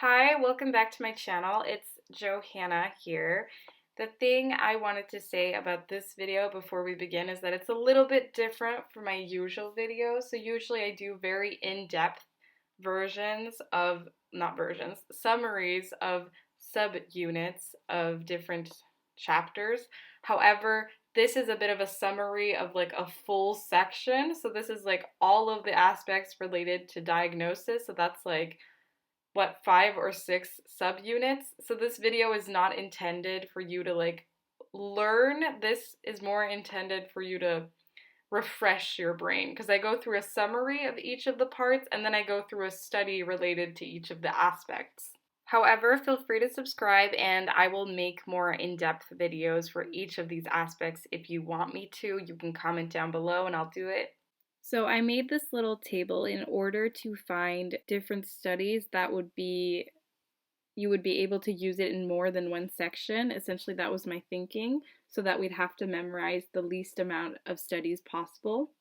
Hi, welcome back to my channel. It's Johanna here. The thing I wanted to say about this video before we begin is that it's a little bit different from my usual videos. So usually I do very in-depth summaries of subunits of different chapters. However, this is a bit of a summary of like a full section. So this is like all of the aspects related to diagnosis. So that's like what, 5 or 6 subunits. So this video is not intended for you to like learn. This is more intended for you to refresh your brain because I go through a summary of each of the parts and then I go through a study related to each of the aspects. However, feel free to subscribe and I will make more in-depth videos for each of these aspects if you want me to. You can comment down below and I'll do it. So I made this little table in order to find different studies that you would be able to use it in more than one section. Essentially, that was my thinking, so that we'd have to memorize the least amount of studies possible.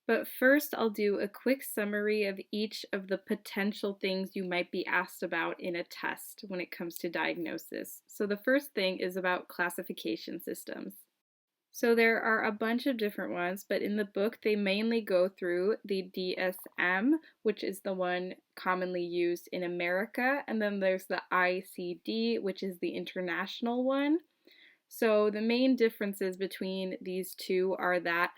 But first, I'll do a quick summary of each of the potential things you might be asked about in a test when it comes to diagnosis. So the first thing is about classification systems. So there are a bunch of different ones, but in the book they mainly go through the DSM, which is the one commonly used in America, and then there's the ICD, which is the international one. So the main differences between these two are that,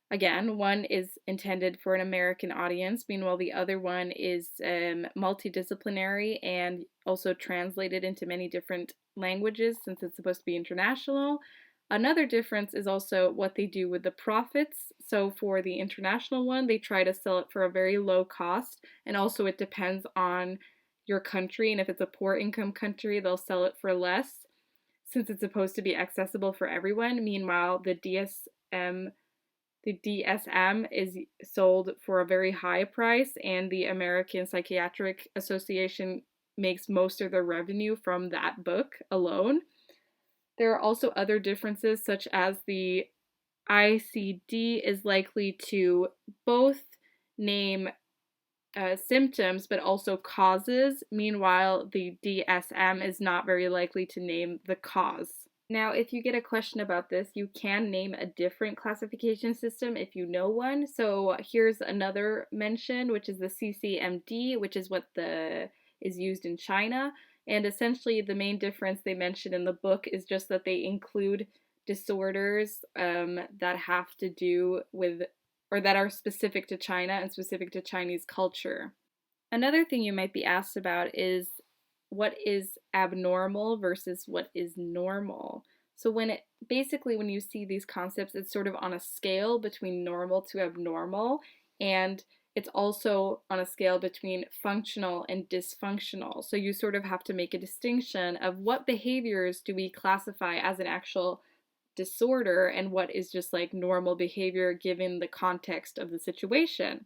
again, one is intended for an American audience, meanwhile the other one is multidisciplinary and also translated into many different languages since it's supposed to be international. Another difference is also what they do with the profits. So for the international one, they try to sell it for a very low cost, and also it depends on your country, and if it's a poor income country, they'll sell it for less since it's supposed to be accessible for everyone. Meanwhile, the DSM is sold for a very high price, and the American Psychiatric Association makes most of their revenue from that book alone. There are also other differences, such as the ICD is likely to both name symptoms but also causes. Meanwhile, the DSM is not very likely to name the cause. Now, if you get a question about this, you can name a different classification system if you know one. So here's another mention, which is the CCMD, which is what is used in China. And essentially, the main difference they mention in the book is just that they include disorders that have to do with, or that are specific to China and specific to Chinese culture. Another thing you might be asked about is what is abnormal versus what is normal. So when you see these concepts, it's sort of on a scale between normal to abnormal, and it's also on a scale between functional and dysfunctional. So you sort of have to make a distinction of what behaviors do we classify as an actual disorder and what is just like normal behavior given the context of the situation.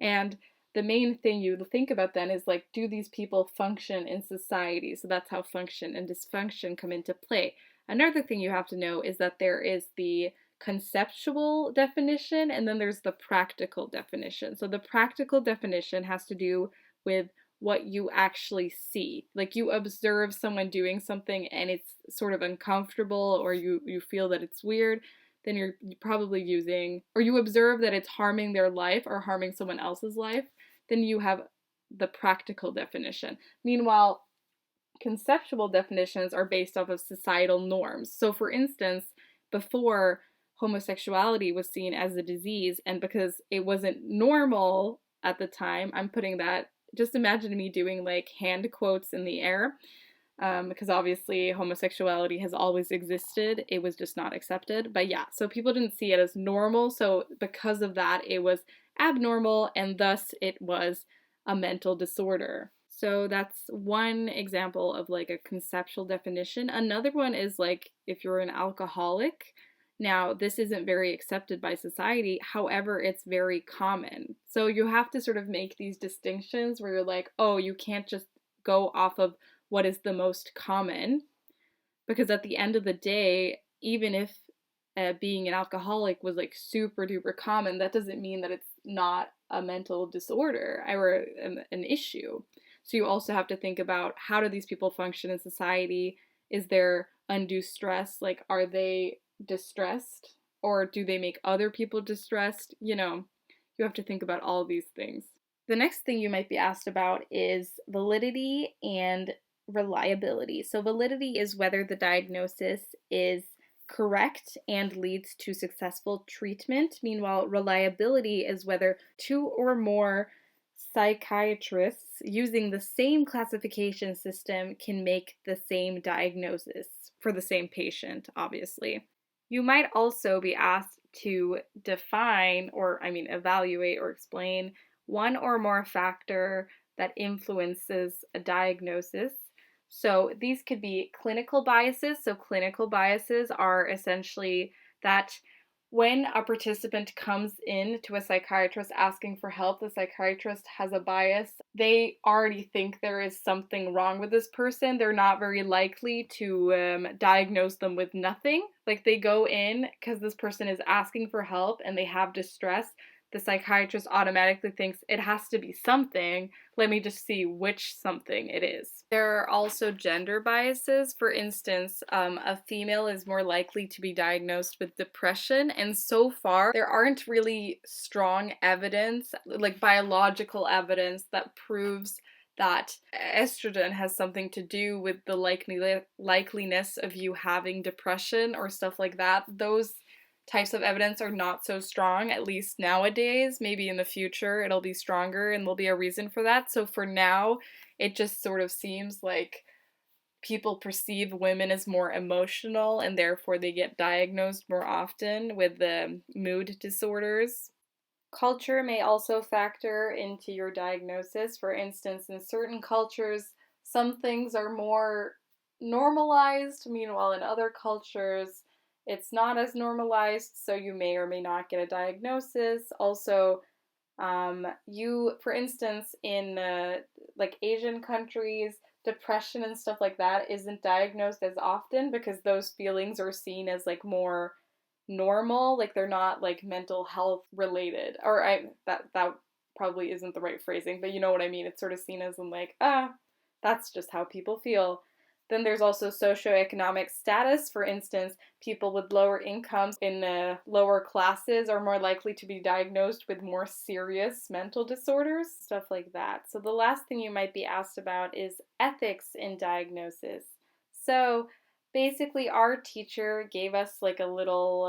And the main thing you think about then is like, do these people function in society? So that's how function and dysfunction come into play. Another thing you have to know is that there is the conceptual definition and then there's the practical definition. So the practical definition has to do with what you actually see. Like you observe someone doing something and it's sort of uncomfortable, or you feel that it's weird, then you're probably using, or you observe that it's harming their life or harming someone else's life, then you have the practical definition. Meanwhile, conceptual definitions are based off of societal norms. So for instance, before homosexuality was seen as a disease, and because it wasn't normal at the time, I'm putting that, just imagine me doing like hand quotes in the air, because obviously homosexuality has always existed, it was just not accepted. But yeah, so people didn't see it as normal, so because of that it was abnormal, and thus it was a mental disorder. So that's one example of like a conceptual definition. Another one is like if you're an alcoholic. Now, this isn't very accepted by society, however, it's very common. So you have to sort of make these distinctions where you're like, oh, you can't just go off of what is the most common, because at the end of the day, even if being an alcoholic was like super duper common, that doesn't mean that it's not a mental disorder or an issue. So you also have to think about, how do these people function in society? Is there undue stress? Like, are they distressed? Or do they make other people distressed? You have to think about all these things. The next thing you might be asked about is validity and reliability. So, validity is whether the diagnosis is correct and leads to successful treatment. Meanwhile, reliability is whether two or more psychiatrists using the same classification system can make the same diagnosis for the same patient, obviously. You might also be asked to define, or evaluate or explain one or more factor that influences a diagnosis. So these could be clinical biases. So clinical biases are essentially that when a participant comes in to a psychiatrist asking for help, the psychiatrist has a bias. They already think there is something wrong with this person. They're not very likely to diagnose them with nothing. Like, they go in because this person is asking for help and they have distress. The psychiatrist automatically thinks it has to be something. Let me just see which something it is. There are also gender biases. For instance, a female is more likely to be diagnosed with depression, and so far there aren't really strong evidence, like biological evidence, that proves that estrogen has something to do with the likeliness of you having depression or stuff like that. Those types of evidence are not so strong, at least nowadays. Maybe in the future it'll be stronger and there'll be a reason for that. So for now, it just sort of seems like people perceive women as more emotional and therefore they get diagnosed more often with the mood disorders. Culture may also factor into your diagnosis. For instance, in certain cultures, some things are more normalized, meanwhile, in other cultures, it's not as normalized, so you may or may not get a diagnosis. Also, for instance, in like Asian countries, depression and stuff like that isn't diagnosed as often because those feelings are seen as like more normal, like they're not like mental health related. Or that probably isn't the right phrasing, but you know what I mean. It's sort of seen as in like, that's just how people feel. Then there's also socioeconomic status. For instance, people with lower incomes in lower classes are more likely to be diagnosed with more serious mental disorders, stuff like that. So the last thing you might be asked about is ethics in diagnosis. So basically, our teacher gave us like a little,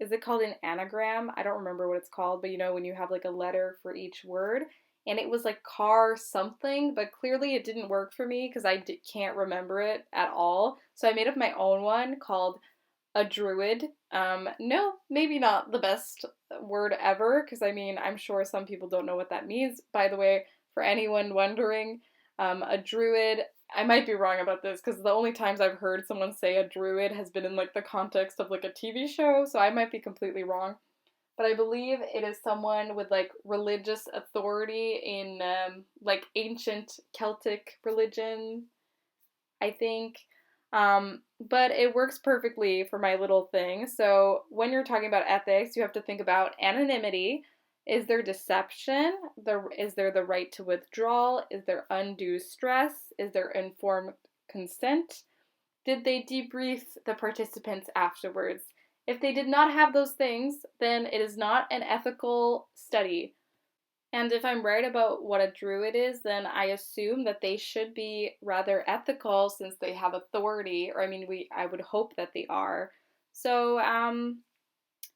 is it called an anagram? I don't remember what it's called, but when you have like a letter for each word. And it was like car something, but clearly it didn't work for me because I can't remember it at all. So I made up my own one called a druid. No, maybe not the best word ever, because I'm sure some people don't know what that means. By the way, for anyone wondering, a druid, I might be wrong about this because the only times I've heard someone say a druid has been in like the context of like a TV show, so I might be completely wrong. But I believe it is someone with like religious authority in like ancient Celtic religion, I think. But it works perfectly for my little thing. So when you're talking about ethics, you have to think about anonymity. Is there deception? Is there the right to withdrawal? Is there undue stress? Is there informed consent? Did they debrief the participants afterwards? If they did not have those things, then it is not an ethical study. And if I'm right about what a druid is, then I assume that they should be rather ethical since they have authority, or I would hope that they are. So,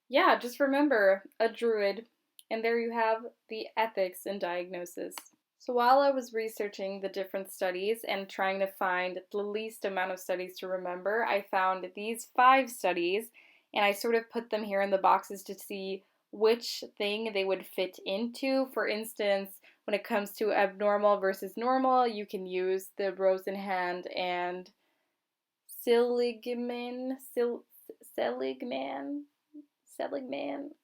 yeah, just remember a druid. And there you have the ethics in diagnosis. So while I was researching the different studies and trying to find the least amount of studies to remember, I found these 5 studies, and I sort of put them here in the boxes to see which thing they would fit into. For instance, when it comes to abnormal versus normal, you can use the Rosenbaum and Seligman.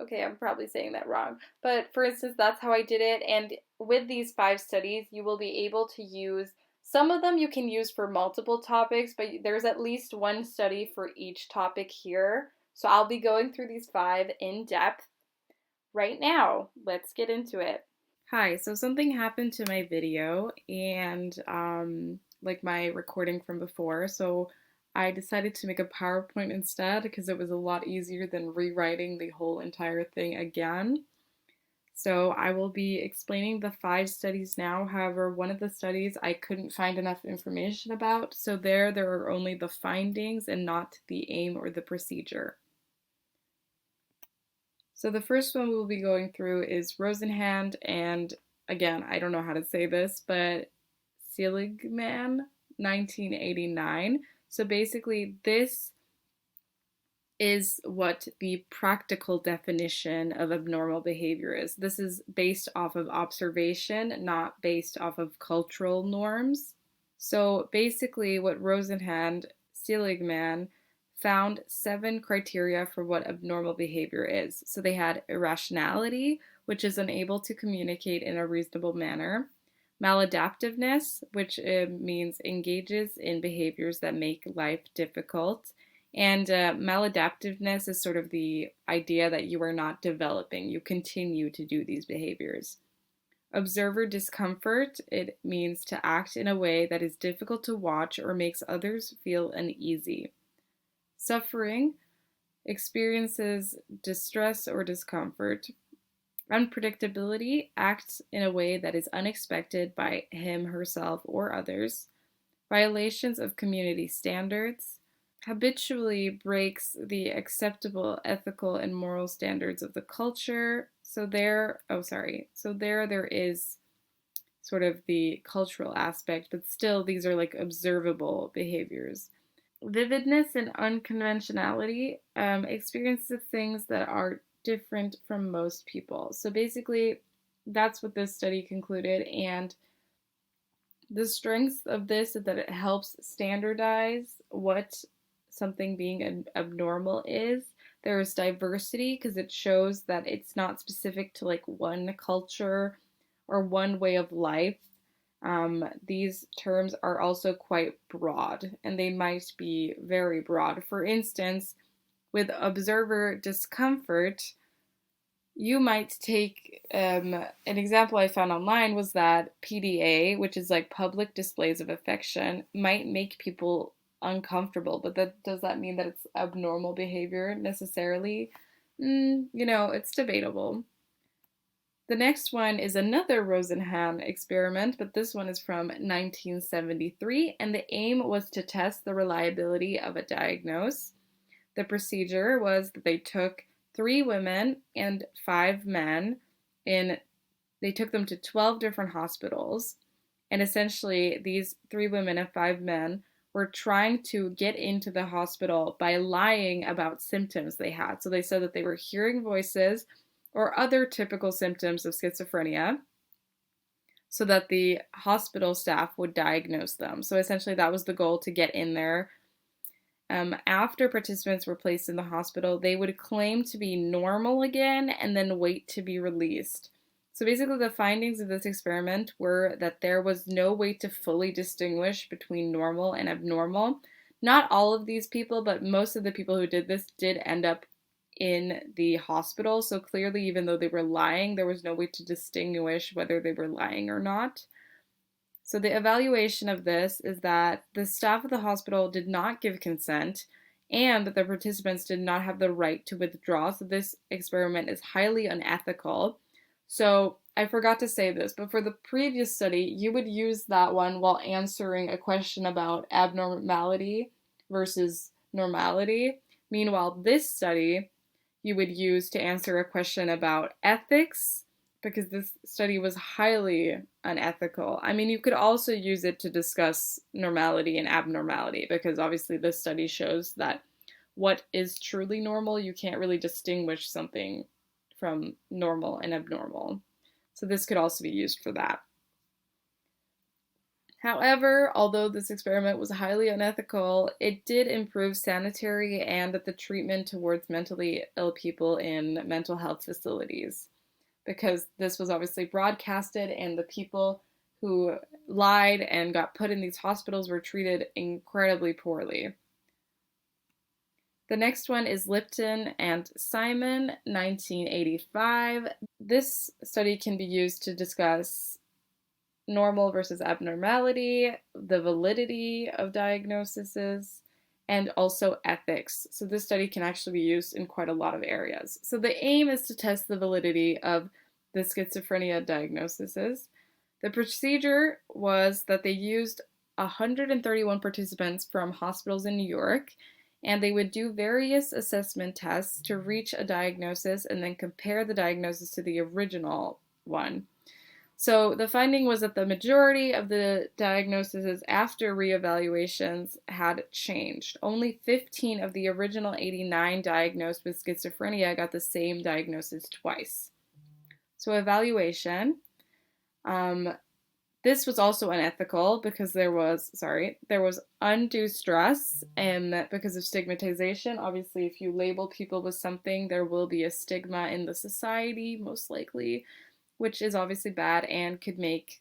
Okay, I'm probably saying that wrong. But for instance, that's how I did it. And with these 5 studies, you will be able to use, some of them you can use for multiple topics, but there's at least one study for each topic here. So I'll be going through these 5 in depth right now. Let's get into it. Hi, so something happened to my video and like my recording from before. So I decided to make a PowerPoint instead because it was a lot easier than rewriting the whole entire thing again. So I will be explaining the 5 studies now. However, one of the studies I couldn't find enough information about. So there are only the findings and not the aim or the procedure. So the first one we'll be going through is Rosenhand, and again, I don't know how to say this, but Seligman, 1989. So basically, this is what the practical definition of abnormal behavior is. This is based off of observation, not based off of cultural norms. So basically, what Rosenhand, Seligman found 7 criteria for what abnormal behavior is. So they had irrationality, which is unable to communicate in a reasonable manner, maladaptiveness, which means engages in behaviors that make life difficult. And maladaptiveness is sort of the idea that you are not developing, you continue to do these behaviors. Observer discomfort, it means to act in a way that is difficult to watch or makes others feel uneasy. Suffering, experiences distress or discomfort. Unpredictability, acts in a way that is unexpected by him, herself, or others. Violations of community standards. Habitually breaks the acceptable ethical and moral standards of the culture. There is sort of the cultural aspect, but still these are like observable behaviors. Vividness and unconventionality, experience of things that are different from most people. So basically, that's what this study concluded, and the strength of this is that it helps standardize what something being abnormal is. There's diversity because it shows that it's not specific to like one culture or one way of life. These terms are also quite broad and they might be very broad. For instance, with observer discomfort, you might take an example I found online was that PDA, which is like public displays of affection, might make people uncomfortable, but does that mean that it's abnormal behavior necessarily? It's debatable. The next one is another Rosenham experiment, but this one is from 1973, and the aim was to test the reliability of a diagnosis. The procedure was that they took 3 women and 5 men in they took them to 12 different hospitals, and essentially these 3 women and 5 men were trying to get into the hospital by lying about symptoms they had. So they said that they were hearing voices or other typical symptoms of schizophrenia so that the hospital staff would diagnose them. So essentially that was the goal, to get in there. After participants were placed in the hospital, they would claim to be normal again and then wait to be released. So basically, the findings of this experiment were that there was no way to fully distinguish between normal and abnormal. Not all of these people, but most of the people who did this did end up in the hospital. So clearly, even though they were lying, there was no way to distinguish whether they were lying or not. So the evaluation of this is that the staff of the hospital did not give consent and that the participants did not have the right to withdraw. So this experiment is highly unethical. So I forgot to say this, but for the previous study, you would use that one while answering a question about abnormality versus normality. Meanwhile, this study you would use to answer a question about ethics, because this study was highly unethical. I mean, you could also use it to discuss normality and abnormality, because obviously this study shows that what is truly normal, you can't really distinguish something from normal and abnormal. So this could also be used for that. However, although this experiment was highly unethical, it did improve sanitary and the treatment towards mentally ill people in mental health facilities, because this was obviously broadcasted and the people who lied and got put in these hospitals were treated incredibly poorly. The next one is Lipton and Simon, 1985. This study can be used to discuss normal versus abnormality, the validity of diagnoses, and also ethics. So this study can actually be used in quite a lot of areas. So the aim is to test the validity of the schizophrenia diagnoses. The procedure was that they used 131 participants from hospitals in New York, and they would do various assessment tests to reach a diagnosis and then compare the diagnosis to the original one. So the finding was that the majority of the diagnoses after reevaluations had changed. Only 15 of the original 89 diagnosed with schizophrenia got the same diagnosis twice. So evaluation. This was also unethical because there was undue stress, and because of stigmatization. Obviously, if you label people with something, there will be a stigma in the society, most likely, which is obviously bad and could make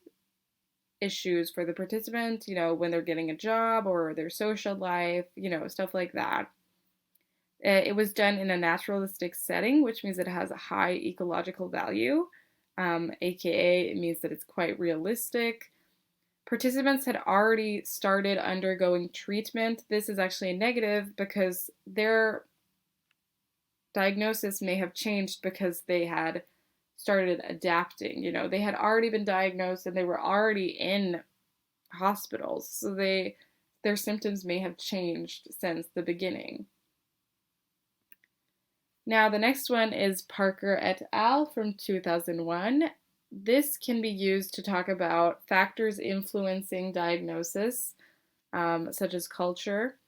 issues for the participant, when they're getting a job or their social life, stuff like that. It was done in a naturalistic setting, which means it has a high ecological value, aka it means that it's quite realistic. Participants had already started undergoing treatment. This is actually a negative because their diagnosis may have changed because they had started adapting. They had already been diagnosed and they were already in hospitals, so their symptoms may have changed since the beginning. Now, the next one is Parker et al. From 2001. This can be used to talk about factors influencing diagnosis, such as culture.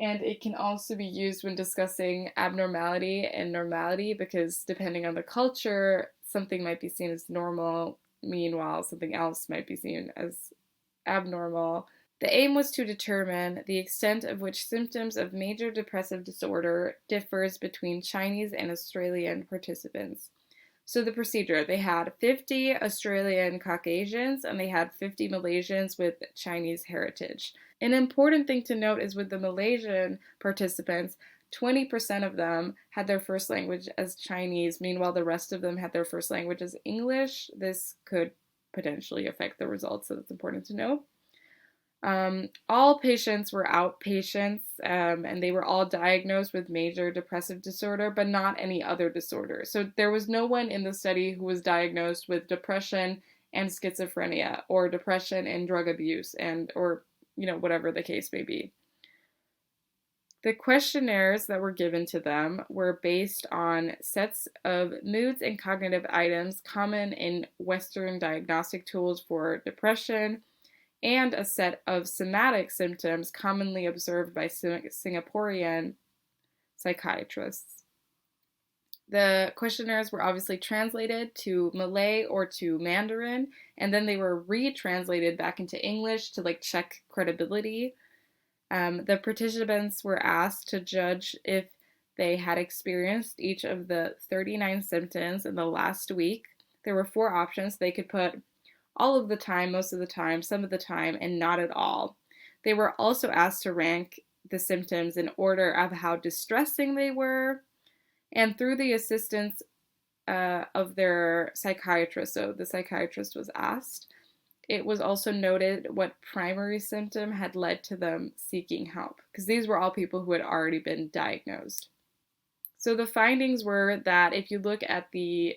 And it can also be used when discussing abnormality and normality, because depending on the culture, something might be seen as normal, meanwhile something else might be seen as abnormal. The aim was to determine the extent of which symptoms of major depressive disorder differs between Chinese and Australian participants. So the procedure, they had 50 Australian Caucasians and they had 50 Malaysians with Chinese heritage. An important thing to note is with the Malaysian participants, 20% of them had their first language as Chinese, meanwhile the rest of them had their first language as English. This could potentially affect the results, so it's important to know. All patients were outpatients, and they were all diagnosed with major depressive disorder, but not any other disorder. So there was no one in the study who was diagnosed with depression and schizophrenia, or depression and drug abuse, or whatever the case may be. The questionnaires that were given to them were based on sets of moods and cognitive items common in Western diagnostic tools for depression, and a set of somatic symptoms commonly observed by Singaporean psychiatrists. The questionnaires were obviously translated to Malay or to Mandarin, and then they were retranslated back into English to check credibility. The participants were asked to judge if they had experienced each of the 39 symptoms in the last week. There were 4 options. They could put all of the time, most of the time, some of the time, and not at all. They were also asked to rank the symptoms in order of how distressing they were, and through the assistance of their psychiatrist. So the psychiatrist was asked. It was also noted what primary symptom had led to them seeking help, because these were all people who had already been diagnosed. So the findings were that if you look at the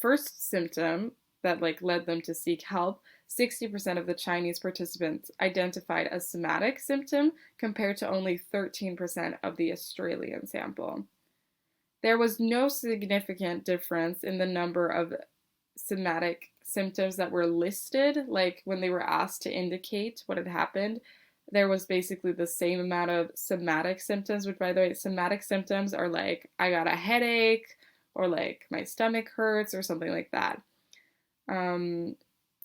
first symptom that led them to seek help, 60% of the Chinese participants identified a somatic symptom compared to only 13% of the Australian sample. There was no significant difference in the number of somatic symptoms that were listed, when they were asked to indicate what had happened. There was basically the same amount of somatic symptoms, which, by the way, somatic symptoms are I got a headache, or my stomach hurts, or something like that.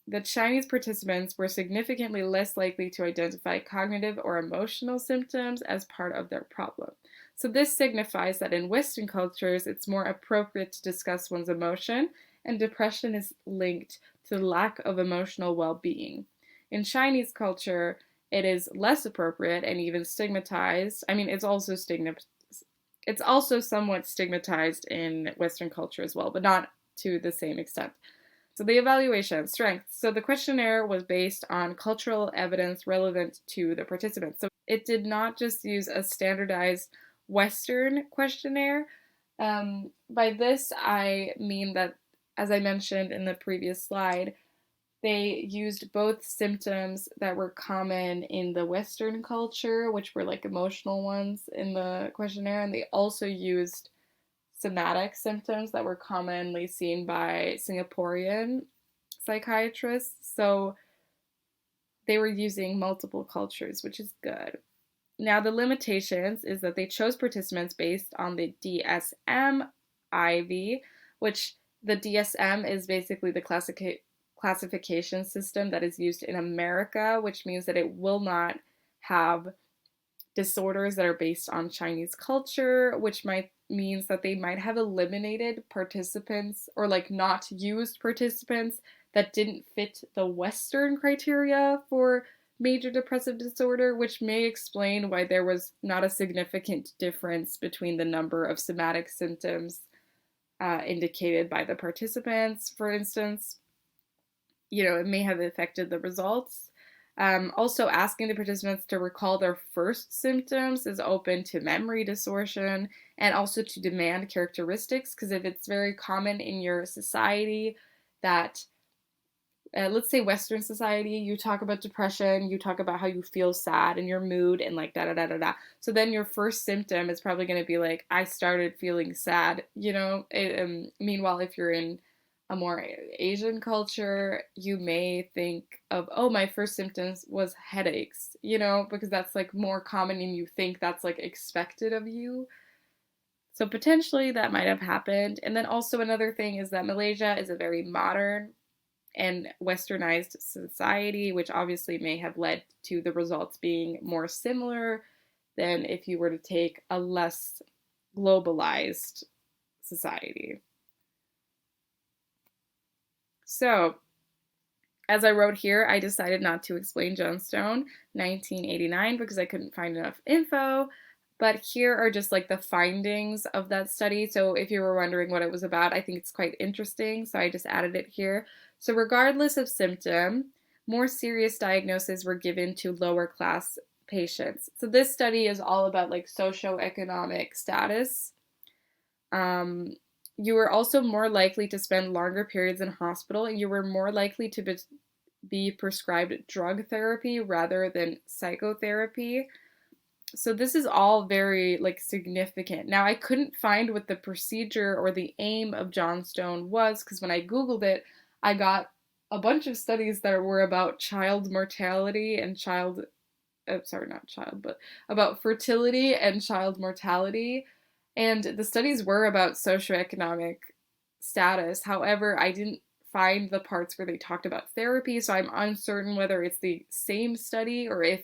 The Chinese participants were significantly less likely to identify cognitive or emotional symptoms as part of their problem. So this signifies that in Western cultures, it's more appropriate to discuss one's emotion, and depression is linked to the lack of emotional well-being. In Chinese culture, it is less appropriate and even stigmatized. I mean, it's also somewhat stigmatized in Western culture as well, but not to the same extent. So the evaluation, strength. So the questionnaire was based on cultural evidence relevant to the participants. So it did not just use a standardized Western questionnaire. By this, I mean that, as I mentioned in the previous slide, they used both symptoms that were common in the Western culture, which were like emotional ones in the questionnaire, and they also used somatic symptoms that were commonly seen by Singaporean psychiatrists. So they were using multiple cultures, which is good. Now, the limitations is that they chose participants based on the DSM-IV, which the DSM is basically the classification system that is used in America, which means that it will not have disorders that are based on Chinese culture, which might means that they might have eliminated participants or like not used participants that didn't fit the Western criteria for major depressive disorder, which may explain why there was not a significant difference between the number of somatic symptoms indicated by the participants, for instance. It may have affected the results. Also, asking the participants to recall their first symptoms is open to memory distortion and also to demand characteristics, because if it's very common in your society that, let's say Western society, you talk about depression, you talk about how you feel sad and your mood and like da da da da da. So then your first symptom is probably going to be like, I started feeling sad, meanwhile, if you're in a more Asian culture, you may think of, oh, my first symptoms was headaches, because that's like more common and you think that's like expected of you. So potentially that might have happened. And then also another thing is that Malaysia is a very modern and westernized society, which obviously may have led to the results being more similar than if you were to take a less globalized society. So, as I wrote here, I decided not to explain Gemstone 1989 because I couldn't find enough info. But here are just like the findings of that study. So if you were wondering what it was about, I think it's quite interesting. So I just added it here. So regardless of symptom, more serious diagnoses were given to lower class patients. So this study is all about like socioeconomic status. You were also more likely to spend longer periods in hospital, and you were more likely to be prescribed drug therapy rather than psychotherapy. So this is all very like significant. Now I couldn't find what the procedure or the aim of Johnstone was, because when I Googled it, I got a bunch of studies that were about child mortality and about fertility and child mortality. And the studies were about socioeconomic status. However, I didn't find the parts where they talked about therapy, so I'm uncertain whether it's the same study or if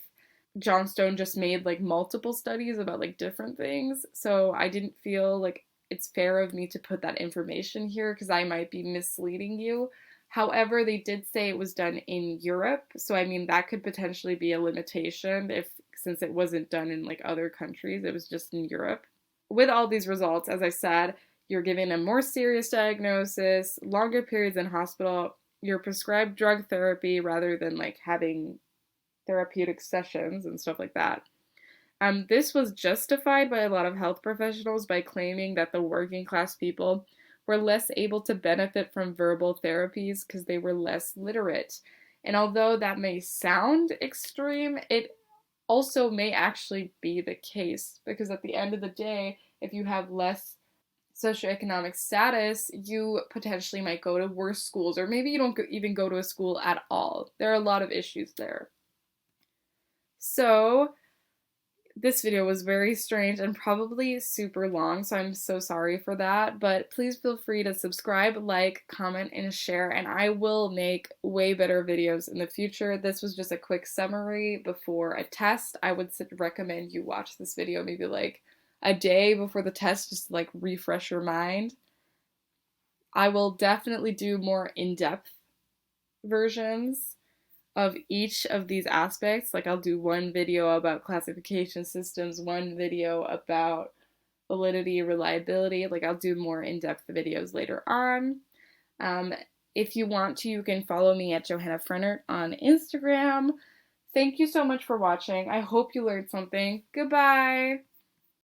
Johnstone just made like multiple studies about like different things. So I didn't feel like it's fair of me to put that information here because I might be misleading you. However, they did say it was done in Europe, so I mean that could potentially be a limitation since it wasn't done in like other countries, it was just in Europe. With all these results, as I said, you're given a more serious diagnosis, longer periods in hospital, you're prescribed drug therapy rather than like having therapeutic sessions and stuff like that. This was justified by a lot of health professionals by claiming that the working class people were less able to benefit from verbal therapies because they were less literate. And although that may sound extreme, it also may actually be the case, because at the end of the day, if you have less socioeconomic status, you potentially might go to worse schools, or maybe you don't even go to a school at all. There are a lot of issues there. So this video was very strange and probably super long, so I'm so sorry for that, but please feel free to subscribe, like, comment, and share, and I will make way better videos in the future. This was just a quick summary before a test. I would recommend you watch this video maybe like a day before the test, just to like refresh your mind. I will definitely do more in-depth versions of each of these aspects. Like I'll do one video about classification systems, one video about validity, reliability. Like I'll do more in-depth videos later on. Um, if you want to, you can follow me at Johanna Frennert on Instagram. Thank you so much for watching. I hope you learned something. Goodbye.